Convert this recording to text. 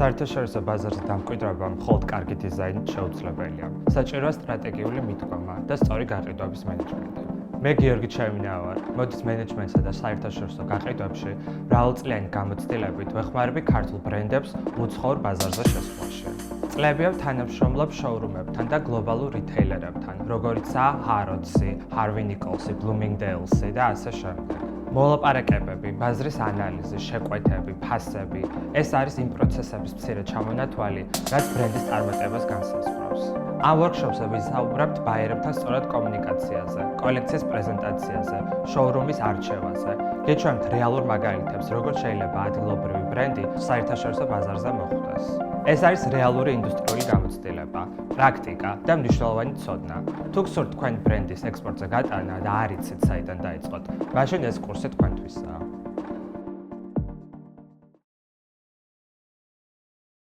საერთაშორისო ბაზარზე დამკვიდრება მხოლოდ კარგი დიზაინით შეუძლებელია. საჭიროა სტრატეგიული მიდგომა და სწორი გაყიდვების მენეჯმენტი. მე გიორგი ჩევინა ვარ. მოდით მენეჯმენტსა და საერთაშორისო გაყიდვებში მრავალწლიანი გამოცდილებით ვეხმარები ქართულ ბრენდებს უცხოურ ბაზარზე შესვლაში. წლებია თანამშრომლობ შოურუმებთან და გლობალურ რიტეილერებთან, როგორიცაა Harrods-ი, Harvey Nichols-ი, Bloomingdale's-ი და ასე შემდეგ. მოლაპარაკებები, ბაზრის ანალიზი, შეკვეთები, ფასები, ეს არის იმ პროცესების მცირე ჩამონათვალი, რაც ბრენდის წარმატებას განსაზღვრავს. ამ ვორქშოპზე ვისაუბრებთ ბაიერებთან სწორად კომუნიკაციაზე, კოლექციის პრეზენტაციაზე, შოურუმის არჩევაზე. გეჩვენებთ რეალურ მაგალითებს, როგორც შეიძლება ადგილობრივი ბრენდი საერთაშორისო ბაზარზე მოხვდეს. ეს არის რეალური ინდუსტრიული გამოცდილება, პრაქტიკა და მნიშვნელოვანი ცოდნა. თუ გსურთ თქვენ ბრენდის ექსპორტზე გატანა და არ იცით საიდან დაიწყოთ, მაშინ ეს კურსი თქვენთვისაა.